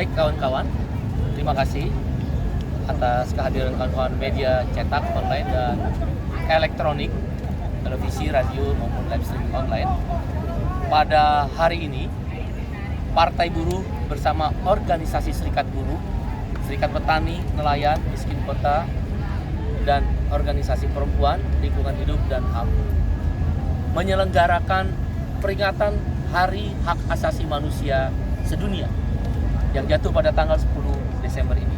Baik kawan-kawan, terima kasih atas kehadiran kawan-kawan media cetak, online, dan elektronik, televisi, radio, maupun live streaming online. Pada hari ini, Partai Buruh bersama organisasi Serikat Buruh, Serikat Petani, Nelayan, Miskin Kota, dan organisasi perempuan, lingkungan hidup, dan HAM menyelenggarakan peringatan Hari Hak Asasi Manusia Sedunia yang jatuh pada tanggal 10 Desember ini.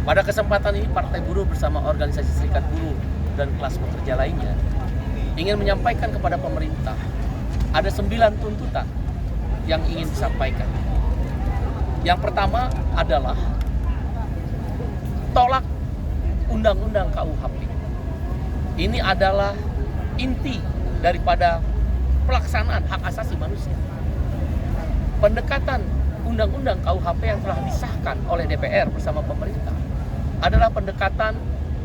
Pada kesempatan ini, Partai Buruh bersama organisasi Serikat Buruh dan kelas pekerja lainnya ingin menyampaikan kepada pemerintah ada 9 tuntutan yang ingin disampaikan. Yang pertama adalah tolak Undang-Undang KUHP. Ini adalah inti daripada pelaksanaan hak asasi manusia. Pendekatan Undang-Undang KUHP yang telah disahkan oleh DPR bersama pemerintah adalah pendekatan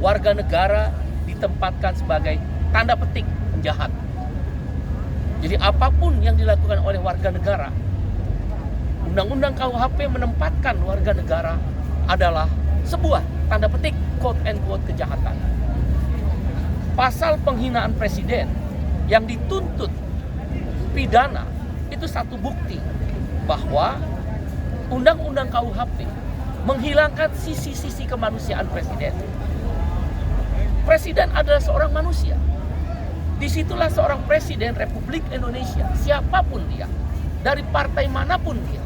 warga negara ditempatkan sebagai tanda petik penjahat. Jadi apapun yang dilakukan oleh warga negara, Undang-Undang KUHP menempatkan warga negara adalah sebuah tanda petik quote and quote kejahatan. Pasal penghinaan presiden yang dituntut pidana itu satu bukti bahwa Undang-Undang KUHP menghilangkan sisi-sisi kemanusiaan presiden. Presiden adalah seorang manusia. Disitulah seorang presiden Republik Indonesia, siapapun dia, dari partai manapun dia,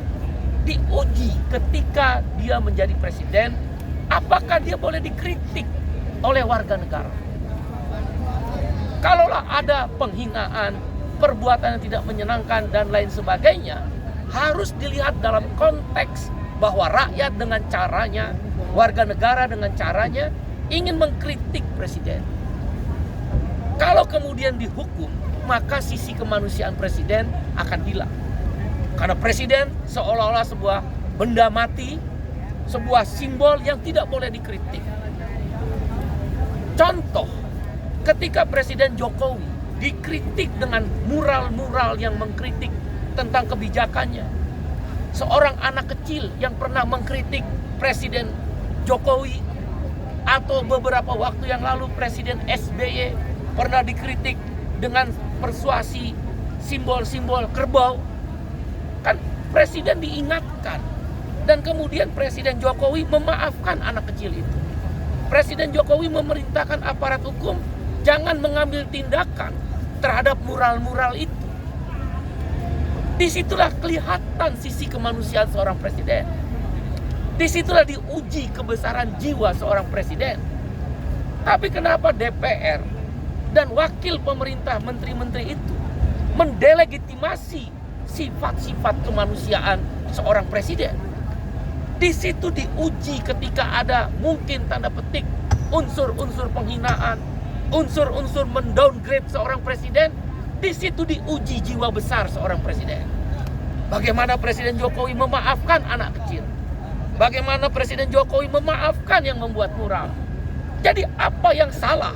diuji ketika dia menjadi presiden, apakah dia boleh dikritik oleh warga negara. Kalaulah ada penghinaan, perbuatan yang tidak menyenangkan, dan lain sebagainya, harus dilihat dalam konteks bahwa rakyat dengan caranya, warga negara dengan caranya ingin mengkritik presiden. Kalau kemudian dihukum, maka sisi kemanusiaan presiden akan hilang. Karena presiden seolah-olah sebuah benda mati, sebuah simbol yang tidak boleh dikritik. Contoh, ketika Presiden Jokowi dikritik dengan mural-mural yang mengkritik tentang kebijakannya. Seorang anak kecil yang pernah mengkritik Presiden Jokowi, atau beberapa waktu yang lalu Presiden SBY pernah dikritik dengan persuasi simbol-simbol kerbau. Kan Presiden diingatkan, dan kemudian Presiden Jokowi memaafkan anak kecil itu. Presiden Jokowi memerintahkan aparat hukum jangan mengambil tindakan terhadap mural-mural itu. Disitulah kelihatan sisi kemanusiaan seorang presiden. Disitulah diuji kebesaran jiwa seorang presiden. Tapi kenapa DPR dan wakil pemerintah, menteri-menteri itu mendelegitimasi sifat-sifat kemanusiaan seorang presiden? Di situ diuji ketika ada mungkin tanda petik unsur-unsur penghinaan, unsur-unsur mendowngrade seorang presiden. Di situ diuji jiwa besar seorang presiden. Bagaimana Presiden Jokowi memaafkan anak kecil? Bagaimana Presiden Jokowi memaafkan yang membuat mural? Jadi apa yang salah?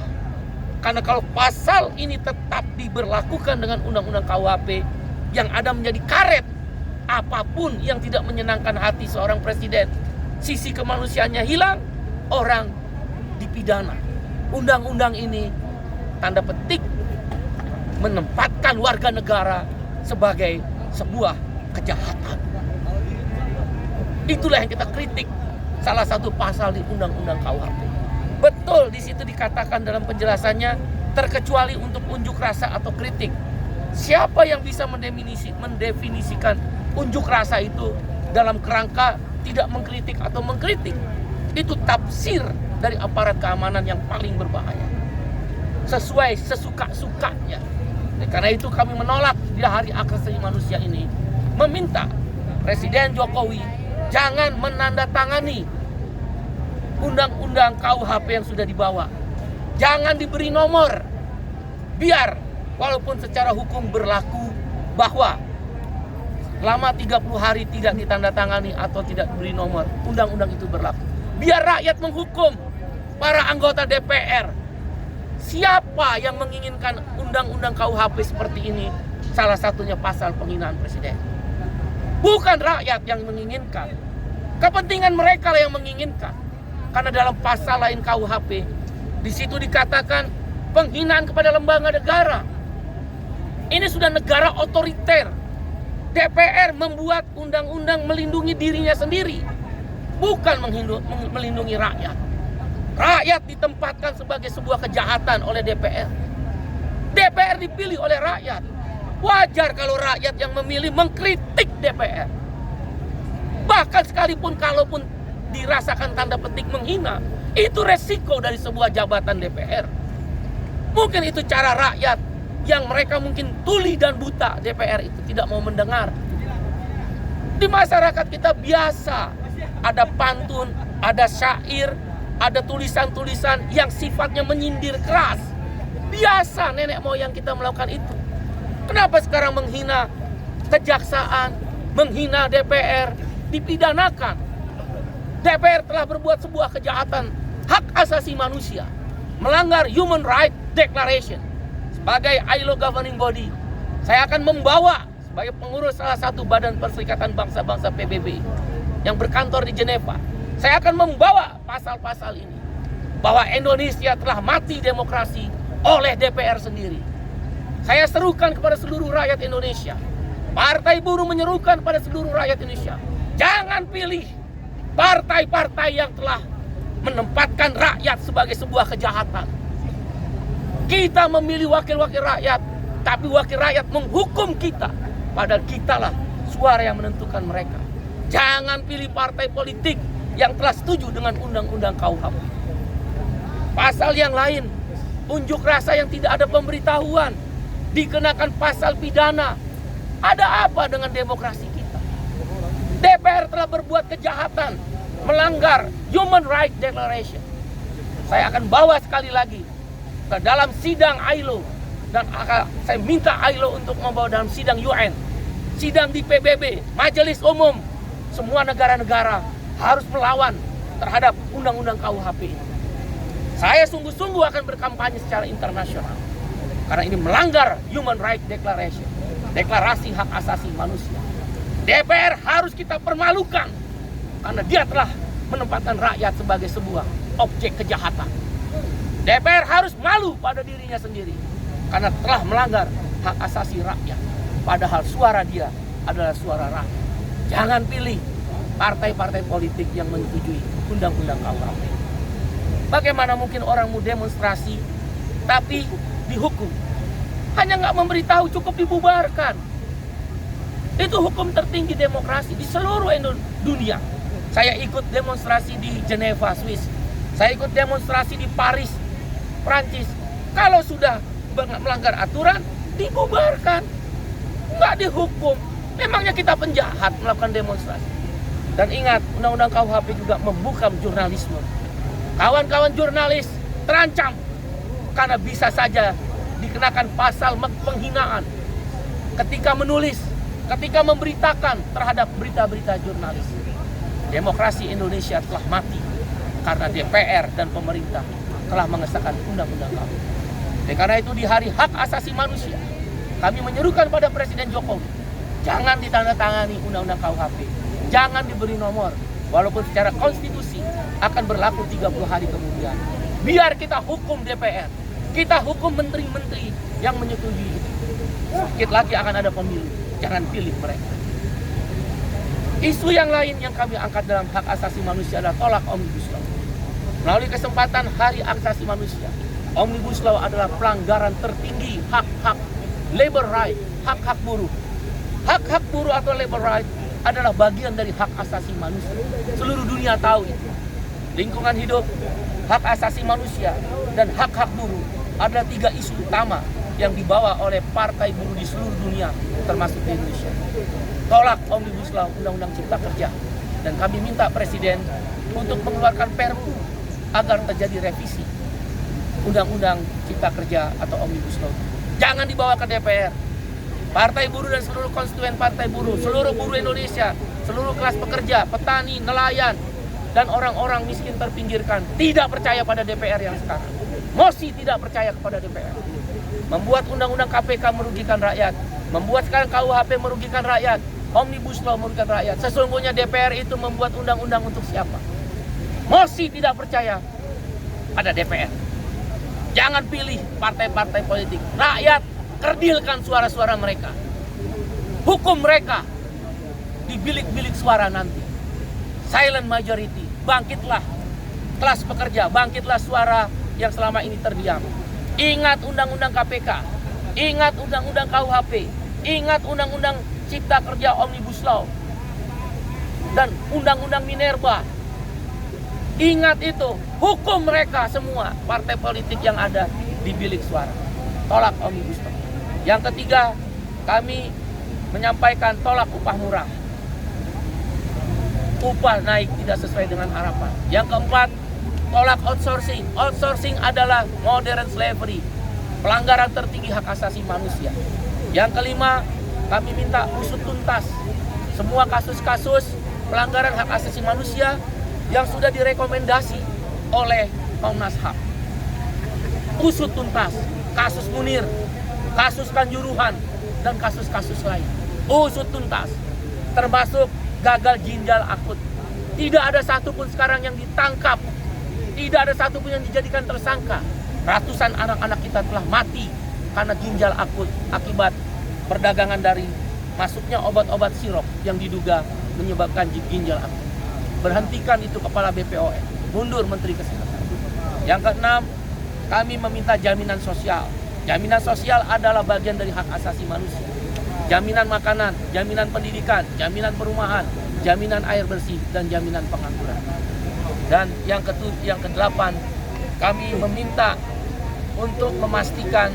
Karena kalau pasal ini tetap diberlakukan dengan Undang-Undang KUHP yang ada menjadi karet, apapun yang tidak menyenangkan hati seorang presiden, sisi kemanusiaannya hilang, orang dipidana. Undang-undang ini tanda petik menempatkan warga negara sebagai sebuah kejahatan. Itulah yang kita kritik, salah satu pasal di Undang-Undang KUHP. Betul, di situ dikatakan dalam penjelasannya, terkecuali untuk unjuk rasa atau kritik. Siapa yang bisa mendefinisikan unjuk rasa itu dalam kerangka tidak mengkritik atau mengkritik? Itu tafsir dari aparat keamanan yang paling berbahaya. Sesuai sesuka-sukanya. Karena itu kami menolak di Hari Hak Asasi Manusia ini, meminta Presiden Jokowi jangan menandatangani Undang-Undang KUHP yang sudah dibawa. Jangan diberi nomor. Biar walaupun secara hukum berlaku bahwa lama 30 hari tidak ditandatangani atau tidak diberi nomor, undang-undang itu berlaku. Biar rakyat menghukum para anggota DPR. Siapa yang menginginkan Undang-Undang KUHP seperti ini? Salah satunya pasal penghinaan presiden. Bukan rakyat yang menginginkan. Kepentingan mereka lah yang menginginkan. Karena dalam pasal lain KUHP, di situ dikatakan penghinaan kepada lembaga negara. Ini sudah negara otoriter. DPR membuat undang-undang melindungi dirinya sendiri, bukan melindungi rakyat. Rakyat ditempatkan sebagai sebuah kejahatan oleh DPR. DPR dipilih oleh rakyat. Wajar kalau rakyat yang memilih mengkritik DPR. Bahkan sekalipun kalaupun dirasakan tanda petik menghina, itu resiko dari sebuah jabatan DPR. Mungkin itu cara rakyat yang mereka mungkin tuli dan buta. DPR itu tidak mau mendengar. Di masyarakat kita biasa ada pantun, ada syair, ada tulisan-tulisan yang sifatnya menyindir keras. Biasa nenek moyang kita melakukan itu. Kenapa sekarang menghina kejaksaan, menghina DPR, dipidanakan? DPR telah berbuat sebuah kejahatan hak asasi manusia, melanggar Human Rights Declaration. Sebagai ILO governing body, saya akan membawa sebagai pengurus salah satu badan Perserikatan Bangsa-Bangsa PBB yang berkantor di Jeneva. Saya akan membawa pasal-pasal ini, bahwa Indonesia telah mati demokrasi oleh DPR sendiri. Saya serukan kepada seluruh rakyat Indonesia. Partai Buruh menyerukan pada seluruh rakyat Indonesia. Jangan pilih partai-partai yang telah menempatkan rakyat sebagai sebuah kejahatan. Kita memilih wakil-wakil rakyat, tapi wakil rakyat menghukum kita. Padahal kitalah suara yang menentukan mereka. Jangan pilih partai politik yang telah setuju dengan undang-undang KUHP. Pasal yang lain, unjuk rasa yang tidak ada pemberitahuan, dikenakan pasal pidana. Ada apa dengan demokrasi kita? DPR telah berbuat kejahatan, melanggar Human Rights Declaration. Saya akan bawa sekali lagi ke dalam sidang ILO, dan saya minta ILO untuk membawa dalam sidang UN, sidang di PBB, Majelis Umum. Semua negara-negara harus melawan terhadap undang-undang KUHP ini. Saya sungguh-sungguh akan berkampanye secara internasional, karena ini melanggar Human Rights Declaration, deklarasi hak asasi manusia. DPR harus kita permalukan, karena dia telah menempatkan rakyat sebagai sebuah objek kejahatan. DPR harus malu pada dirinya sendiri, karena telah melanggar hak asasi rakyat. Padahal suara dia adalah suara rakyat. Jangan pilih partai-partai politik yang menyetujui undang-undang KUHP. Bagaimana mungkin orang mau demonstrasi tapi dihukum? Hanya nggak memberitahu, cukup dibubarkan. Itu hukum tertinggi demokrasi di seluruh dunia. Saya ikut demonstrasi di Jeneva, Swiss. Saya ikut demonstrasi di Paris, Prancis. Kalau sudah melanggar aturan, dibubarkan. Nggak dihukum. Memangnya kita penjahat melakukan demonstrasi. Dan ingat, undang-undang KUHP juga membuka jurnalisme. Kawan-kawan jurnalis terancam karena bisa saja dikenakan pasal penghinaan ketika menulis, ketika memberitakan terhadap berita-berita jurnalis. Demokrasi Indonesia telah mati karena DPR dan pemerintah telah mengesahkan undang-undang KUHP. Dan karena itu di hari hak asasi manusia, kami menyerukan pada Presiden Jokowi, jangan ditandatangani undang-undang KUHP, jangan diberi nomor, walaupun secara konstitusi akan berlaku 30 hari kemudian. Biar kita hukum DPR, kita hukum menteri-menteri yang menyetujui itu. Sedikit lagi akan ada pemilu, jangan pilih mereka. Isu yang lain yang kami angkat dalam hak asasi manusia adalah tolak Omnibus Law. Melalui kesempatan Hari Hak Asasi Manusia, Omnibus Law adalah pelanggaran tertinggi hak-hak labor right, hak-hak buruh. Hak-hak buruh atau labor right adalah bagian dari hak asasi manusia. Seluruh dunia tahu itu. Lingkungan hidup, hak asasi manusia, dan hak-hak buruh adalah 3 isu utama yang dibawa oleh partai buruh di seluruh dunia, termasuk di Indonesia. Tolak Omnibus Law, Undang-Undang Cipta Kerja. Dan kami minta Presiden untuk mengeluarkan Perpu agar terjadi revisi Undang-Undang Cipta Kerja atau Omnibus Law. Jangan dibawa ke DPR. Partai buruh dan seluruh konstituen partai buruh, seluruh buruh Indonesia, seluruh kelas pekerja, petani, nelayan, dan orang-orang miskin terpinggirkan tidak percaya pada DPR yang sekarang. Mosi tidak percaya kepada DPR. Membuat undang-undang KPK merugikan rakyat, membuat sekarang KUHP merugikan rakyat. Omnibus Law merugikan rakyat. Sesungguhnya DPR itu membuat undang-undang untuk siapa? Mosi tidak percaya pada DPR. Jangan pilih partai-partai politik. Rakyat, kerdilkan suara-suara mereka. Hukum mereka di bilik-bilik suara nanti. Silent majority. Bangkitlah kelas pekerja, bangkitlah suara yang selama ini terdiam. Ingat undang-undang KPK, ingat undang-undang KUHP, ingat undang-undang Cipta Kerja Omnibus Law, dan undang-undang Minerba. Ingat itu, hukum mereka semua, partai politik yang ada di bilik suara. Tolak Omnibus Law. Yang ketiga, kami menyampaikan tolak upah murah. Upah naik tidak sesuai dengan harapan. Yang keempat, tolak outsourcing. Outsourcing adalah modern slavery, pelanggaran tertinggi hak asasi manusia. Yang kelima, kami minta usut tuntas semua kasus-kasus pelanggaran hak asasi manusia yang sudah direkomendasi oleh Komnas HAM. Usut tuntas kasus Munir, kasus Kanjuruhan, dan kasus-kasus lain. Usut tuntas, termasuk gagal ginjal akut. Tidak ada satupun sekarang yang ditangkap, tidak ada satupun yang dijadikan tersangka. Ratusan anak-anak kita telah mati karena ginjal akut akibat perdagangan dari masuknya obat-obat sirop yang diduga menyebabkan ginjal akut. Berhentikan itu Kepala BPOM, mundur Menteri Kesehatan. Yang keenam, kami meminta jaminan sosial. Jaminan sosial adalah bagian dari hak asasi manusia. Jaminan makanan, jaminan pendidikan, jaminan perumahan, jaminan air bersih, dan jaminan pengangguran. Dan yang kedelapan, kami meminta untuk memastikan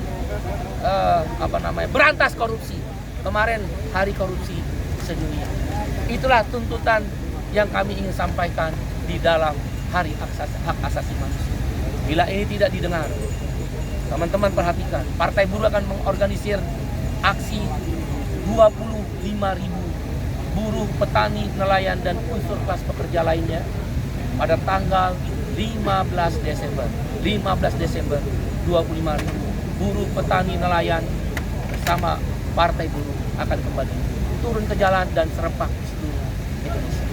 berantas korupsi. Kemarin hari korupsi sedunia. Itulah tuntutan yang kami ingin sampaikan di dalam hari hak asasi manusia. Bila ini tidak didengar, teman-teman perhatikan, Partai Buruh akan mengorganisir aksi 25.000 buruh, petani, nelayan, dan unsur kelas pekerja lainnya pada tanggal 15 Desember. 15 Desember, 25.000 buruh, petani, nelayan bersama Partai Buruh akan kembali turun ke jalan dan serempak di seluruh Indonesia.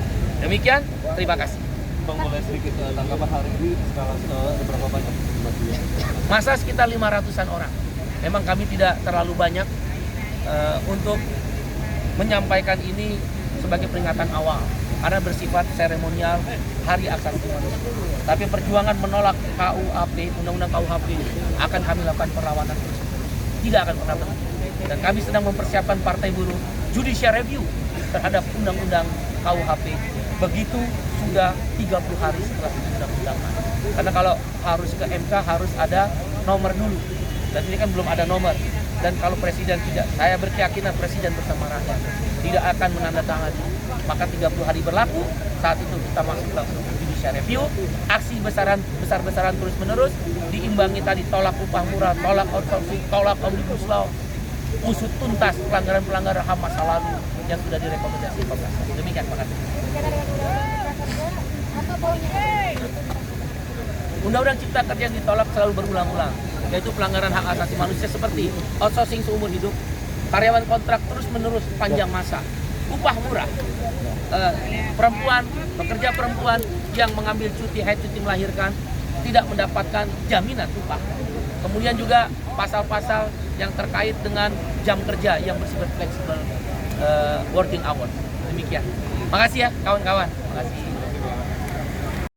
Demikian, terima kasih. Bang, boleh sedikit tanggapan hari ini skala berapa banyak? Masa sekitar 500-an orang. Memang kami tidak terlalu banyak untuk menyampaikan ini sebagai peringatan awal karena bersifat seremonial hari asasi manusia. Tapi perjuangan menolak KUHP, undang-undang KUHP akan kami lakukan perlawanan terus. Tidak akan pernah berhenti. Dan kami sedang mempersiapkan Partai Buruh judicial review terhadap undang-undang KUHP. Begitu sudah 30 hari setelah undang-undang. Karena kalau harus ke MK harus ada nomor dulu. Dan ini kan belum ada nomor. Dan kalau presiden tidak, saya berkeyakinan presiden bersama rakyat tidak akan menandatangani. Maka 30 hari berlaku, saat itu kita masuk langsung ke judicial review. Aksi besar-besaran terus-menerus, diimbangi tadi tolak upah murah, tolak outsourcing, tolak Omnibus Law, usut tuntas pelanggaran-pelanggaran HAM masa lalu yang sudah direkomendasi Komnas HAM. Demikian, makasih. Undang-undang Cipta Kerja yang ditolak selalu berulang-ulang, yaitu pelanggaran hak asasi manusia seperti outsourcing seumur hidup, karyawan kontrak terus-menerus panjang masa, upah murah, pekerja perempuan yang mengambil cuti haid, cuti melahirkan tidak mendapatkan jaminan upah. Kemudian juga pasal-pasal yang terkait dengan jam kerja yang bersifat fleksibel, working hours. Demikian. Makasih ya kawan-kawan. Makasih.